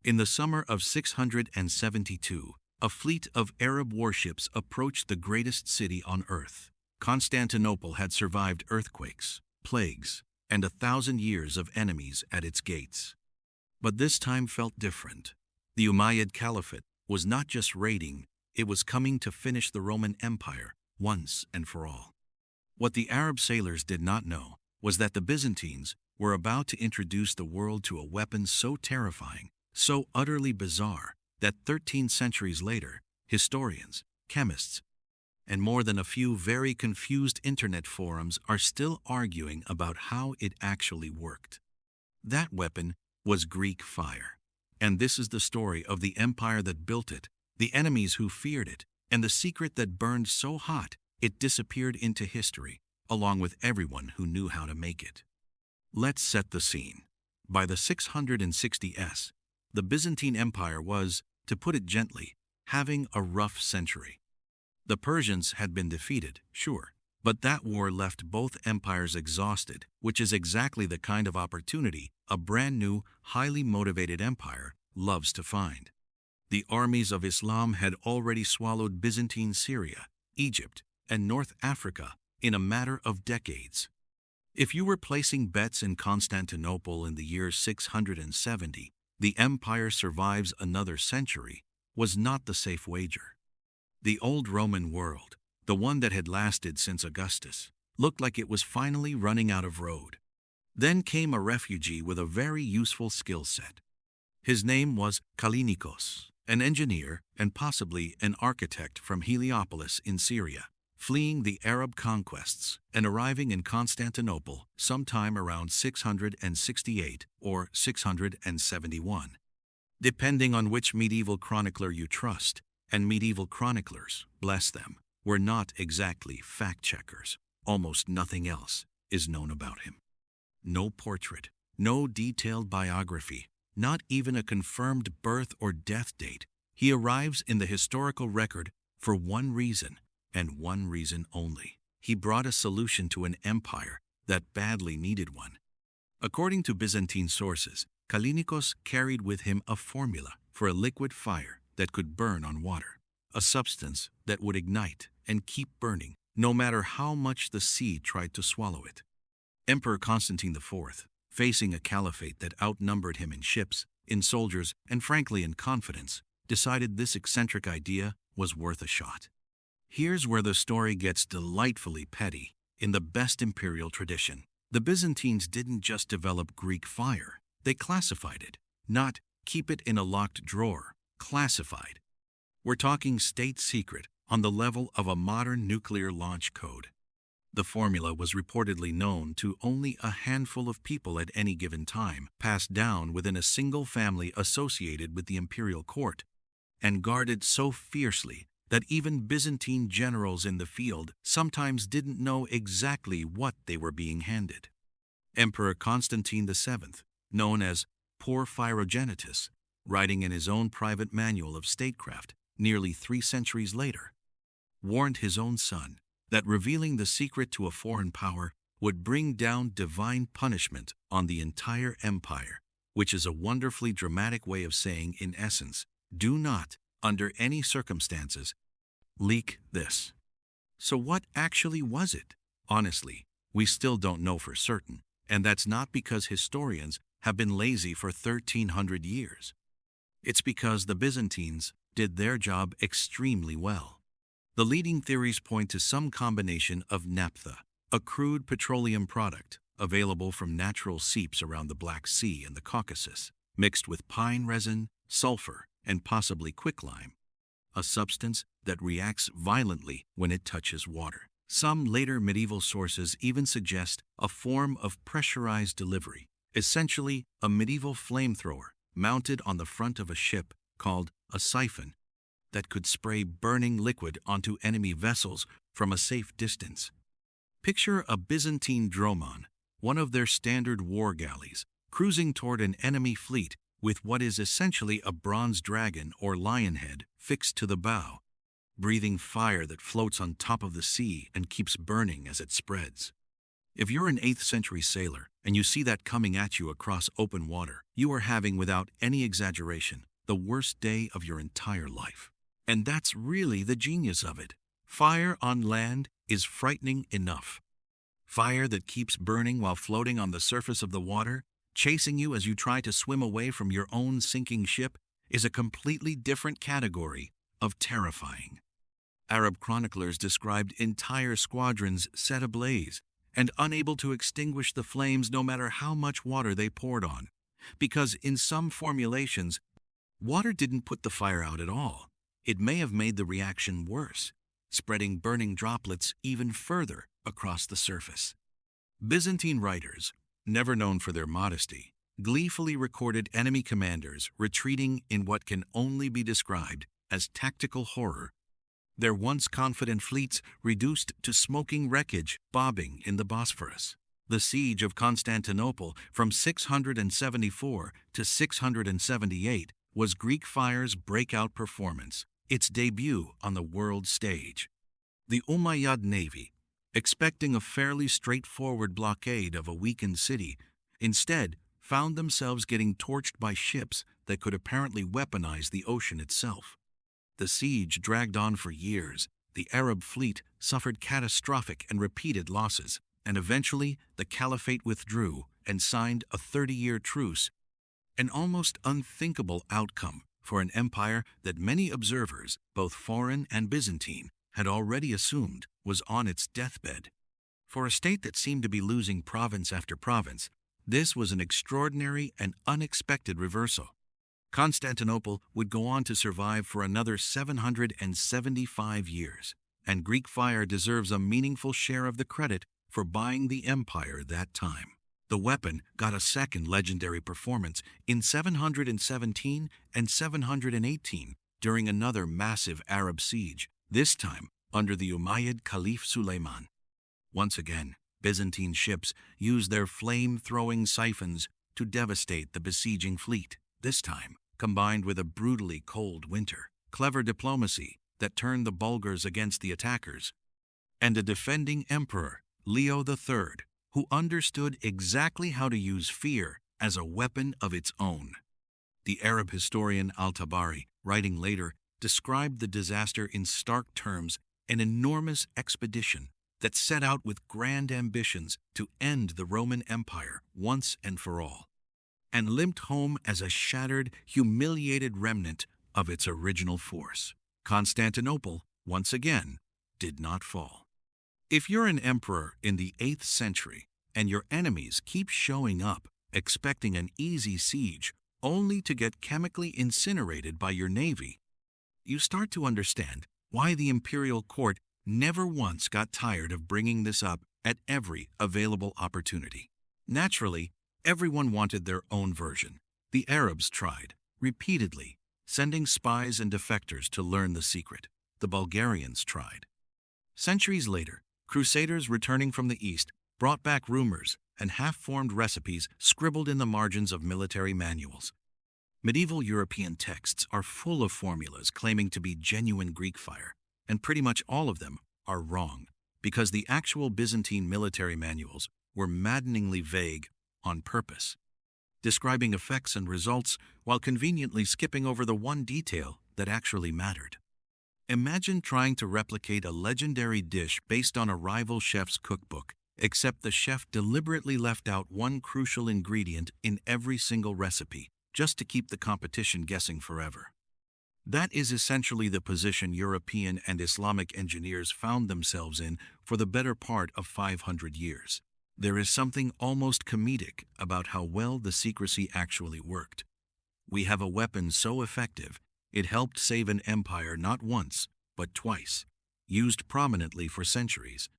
In the summer of 672, a fleet of Arab warships approached the greatest city on earth. Constantinople had survived earthquakes, plagues, and 1,000 years of enemies at its gates. But this time felt different. The Umayyad Caliphate was not just raiding, it was coming to finish the Roman Empire once and for all. What the Arab sailors did not know was that the Byzantines were about to introduce the world to a weapon so terrifying, so utterly bizarre, that 13 centuries later, historians, chemists, and more than a few very confused internet forums are still arguing about how it actually worked. That weapon was Greek fire. And this is the story of the empire that built it, the enemies who feared it, and the secret that burned so hot it disappeared into history, along with everyone who knew how to make it. Let's set the scene. By the 660s, the Byzantine Empire was, to put it gently, having a rough century. The Persians had been defeated, sure, but that war left both empires exhausted, which is exactly the kind of opportunity a brand new, highly motivated empire loves to find. The armies of Islam had already swallowed Byzantine Syria, Egypt, and North Africa in a matter of decades. If you were placing bets in Constantinople in the year 670, the empire survives another century, was not the safe wager. The old Roman world, the one that had lasted since Augustus, looked like it was finally running out of road. Then came a refugee with a very useful skill set. His name was Kallinikos, an engineer and possibly an architect from Heliopolis in Syria, fleeing the Arab conquests and arriving in Constantinople sometime around 668 or 671. Depending on which medieval chronicler you trust, and medieval chroniclers, bless them, were not exactly fact-checkers. Almost nothing else is known about him. No portrait, no detailed biography, not even a confirmed birth or death date. He arrives in the historical record for one reason, and one reason only. He brought a solution to an empire that badly needed one. According to Byzantine sources, Kallinikos carried with him a formula for a liquid fire that could burn on water, a substance that would ignite and keep burning no matter how much the sea tried to swallow it. Emperor Constantine IV, facing a caliphate that outnumbered him in ships, in soldiers, and frankly in confidence, decided this eccentric idea was worth a shot. Here's where the story gets delightfully petty. In the best imperial tradition, the Byzantines didn't just develop Greek fire, they classified it, not keep it in a locked drawer, classified. We're talking state secret on the level of a modern nuclear launch code. The formula was reportedly known to only a handful of people at any given time, passed down within a single family associated with the imperial court, and guarded so fiercely that even Byzantine generals in the field sometimes didn't know exactly what they were being handed. Emperor Constantine VII, known as Porphyrogenitus, writing in his own private manual of statecraft nearly 3 centuries later, warned his own son that revealing the secret to a foreign power would bring down divine punishment on the entire empire, which is a wonderfully dramatic way of saying, in essence, do not, under any circumstances, leak this. So what actually was it? Honestly, we still don't know for certain, and that's not because historians have been lazy for 1,300 years. It's because the Byzantines did their job extremely well. The leading theories point to some combination of naphtha, a crude petroleum product available from natural seeps around the Black Sea and the Caucasus, mixed with pine resin, sulfur, and possibly quicklime, a substance that reacts violently when it touches water. Some later medieval sources even suggest a form of pressurized delivery, essentially a medieval flamethrower mounted on the front of a ship called a siphon that could spray burning liquid onto enemy vessels from a safe distance. Picture a Byzantine dromon, one of their standard war galleys, cruising toward an enemy fleet with what is essentially a bronze dragon or lion head fixed to the bow, breathing fire that floats on top of the sea and keeps burning as it spreads. If you're an 8th century sailor and you see that coming at you across open water, you are having, without any exaggeration, the worst day of your entire life. And that's really the genius of it. Fire on land is frightening enough. Fire that keeps burning while floating on the surface of the water, chasing you as you try to swim away from your own sinking ship, is a completely different category of terrifying. Arab chroniclers described entire squadrons set ablaze and unable to extinguish the flames no matter how much water they poured on, because in some formulations, water didn't put the fire out at all. It may have made the reaction worse, spreading burning droplets even further across the surface. Byzantine writers, never known for their modesty, gleefully recorded enemy commanders retreating in what can only be described as tactical horror, their once confident fleets reduced to smoking wreckage bobbing in the Bosphorus. The siege of Constantinople from 674 to 678 was greekfire's breakout performance, its debut on the world stage. The Umayyad navy, expecting a fairly straightforward blockade of a weakened city, instead found themselves getting torched by ships that could apparently weaponize the ocean itself. The siege dragged on for years. The Arab fleet suffered catastrophic and repeated losses, and eventually the caliphate withdrew and signed a 30-year truce, an almost unthinkable outcome for an empire that many observers, both foreign and Byzantine, had already assumed was on its deathbed. For a state that seemed to be losing province after province, this was an extraordinary and unexpected reversal. Constantinople would go on to survive for another 775 years, and Greek fire deserves a meaningful share of the credit for buying the empire that time. The weapon got a second legendary performance in 717 and 718 during another massive Arab siege, this time under the Umayyad Caliph Suleiman. Once again, Byzantine ships used their flame-throwing siphons to devastate the besieging fleet, this time combined with a brutally cold winter, clever diplomacy that turned the Bulgars against the attackers, and a defending emperor, Leo III, who understood exactly how to use fear as a weapon of its own. The Arab historian Al-Tabari, writing later, described the disaster in stark terms: an enormous expedition that set out with grand ambitions to end the Roman Empire once and for all, and limped home as a shattered, humiliated remnant of its original force. Constantinople, once again, did not fall. If you're an emperor in the 8th century and your enemies keep showing up expecting an easy siege only to get chemically incinerated by your navy, you start to understand why the imperial court never once got tired of bringing this up at every available opportunity. Naturally, everyone wanted their own version. The Arabs tried, repeatedly, sending spies and defectors to learn the secret. The Bulgarians tried. Centuries later, crusaders returning from the East brought back rumors and half-formed recipes scribbled in the margins of military manuals. Medieval European texts are full of formulas claiming to be genuine Greek fire, and pretty much all of them are wrong, because the actual Byzantine military manuals were maddeningly vague on purpose, describing effects and results while conveniently skipping over the one detail that actually mattered. Imagine trying to replicate a legendary dish based on a rival chef's cookbook, except the chef deliberately left out one crucial ingredient in every single recipe, just to keep the competition guessing forever. That is essentially the position European and Islamic engineers found themselves in for the better part of 500 years. There is something almost comedic about how well the secrecy actually worked. We have a weapon so effective, it helped save an empire not once, but twice, used prominently for centuries,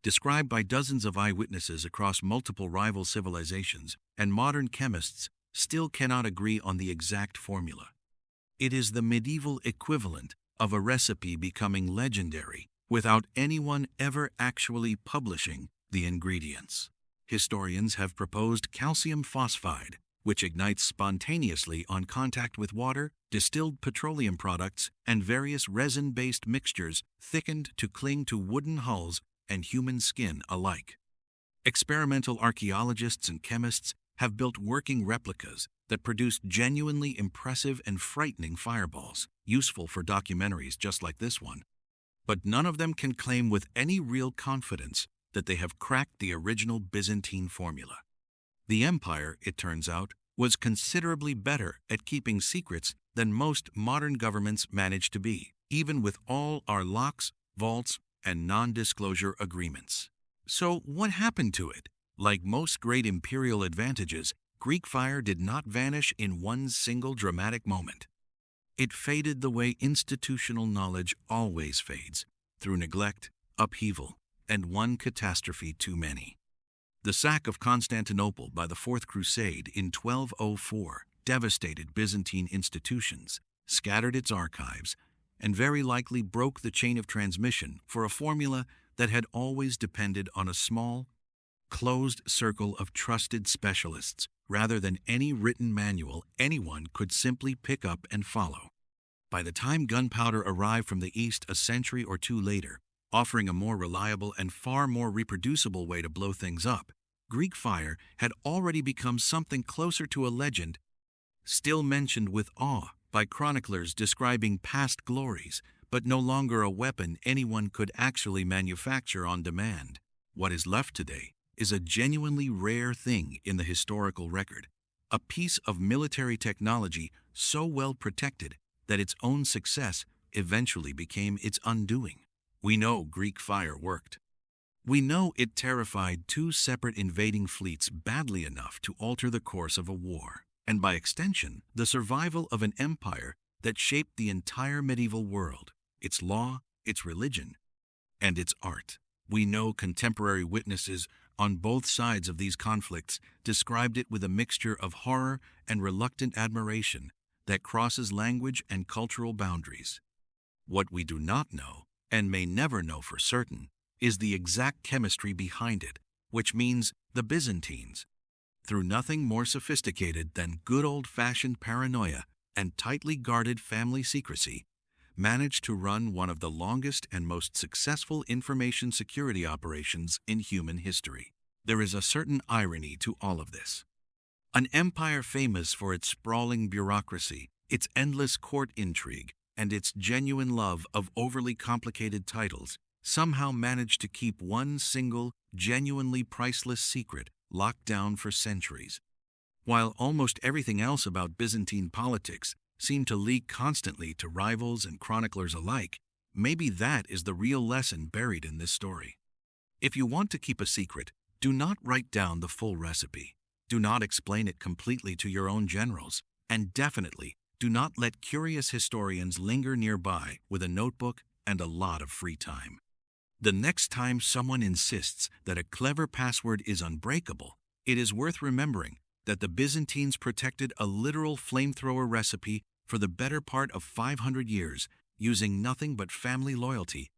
described by dozens of eyewitnesses across multiple rival civilizations, and modern chemists still cannot agree on the exact formula. It is the medieval equivalent of a recipe becoming legendary without anyone ever actually publishing the ingredients. Historians have proposed calcium phosphide, which ignites spontaneously on contact with water, distilled petroleum products, and various resin-based mixtures thickened to cling to wooden hulls and human skin alike. Experimental archaeologists and chemists have built working replicas that produce genuinely impressive and frightening fireballs, useful for documentaries just like this one. But none of them can claim with any real confidence that they have cracked the original Byzantine formula. The empire, it turns out, was considerably better at keeping secrets than most modern governments manage to be, even with all our locks, vaults, and non-disclosure agreements. So what happened to it? Like most great imperial advantages, Greek fire did not vanish in one single dramatic moment. It faded the way institutional knowledge always fades, through neglect, upheaval, and one catastrophe too many. The sack of Constantinople by the Fourth Crusade in 1204 devastated Byzantine institutions, scattered its archives, and very likely broke the chain of transmission for a formula that had always depended on a small, closed circle of trusted specialists rather than any written manual anyone could simply pick up and follow. By the time gunpowder arrived from the East a century or two later, offering a more reliable and far more reproducible way to blow things up, Greek fire had already become something closer to a legend, still mentioned with awe by chroniclers describing past glories, but no longer a weapon anyone could actually manufacture on demand. What is left today is a genuinely rare thing in the historical record, a piece of military technology so well protected that its own success eventually became its undoing. We know Greek fire worked. We know it terrified two separate invading fleets badly enough to alter the course of a war, and by extension, the survival of an empire that shaped the entire medieval world, its law, its religion, and its art. We know contemporary witnesses on both sides of these conflicts described it with a mixture of horror and reluctant admiration that crosses language and cultural boundaries. What we do not know, and may never know for certain, is the exact chemistry behind it, which means the Byzantines, through nothing more sophisticated than good old-fashioned paranoia and tightly guarded family secrecy, managed to run one of the longest and most successful information security operations in human history. There is a certain irony to all of this. An empire famous for its sprawling bureaucracy, its endless court intrigue, and its genuine love of overly complicated titles somehow managed to keep one single, genuinely priceless secret locked down for centuries. While almost everything else about Byzantine politics seemed to leak constantly to rivals and chroniclers alike, maybe that is the real lesson buried in this story. If you want to keep a secret, do not write down the full recipe. Do not explain it completely to your own generals, and definitely do not let curious historians linger nearby with a notebook and a lot of free time. The next time someone insists that a clever password is unbreakable, it is worth remembering that the Byzantines protected a literal flamethrower recipe for the better part of 500 years using nothing but family loyalty,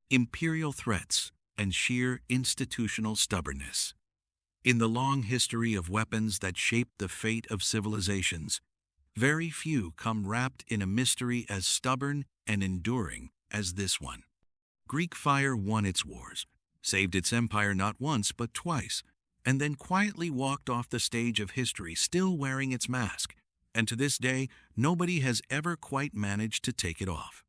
imperial threats, and sheer institutional stubbornness. In the long history of weapons that shaped the fate of civilizations, very few come wrapped in a mystery as stubborn and enduring as this one. Greek fire won its wars, saved its empire not once but twice, and then quietly walked off the stage of history still wearing its mask, and to this day, nobody has ever quite managed to take it off.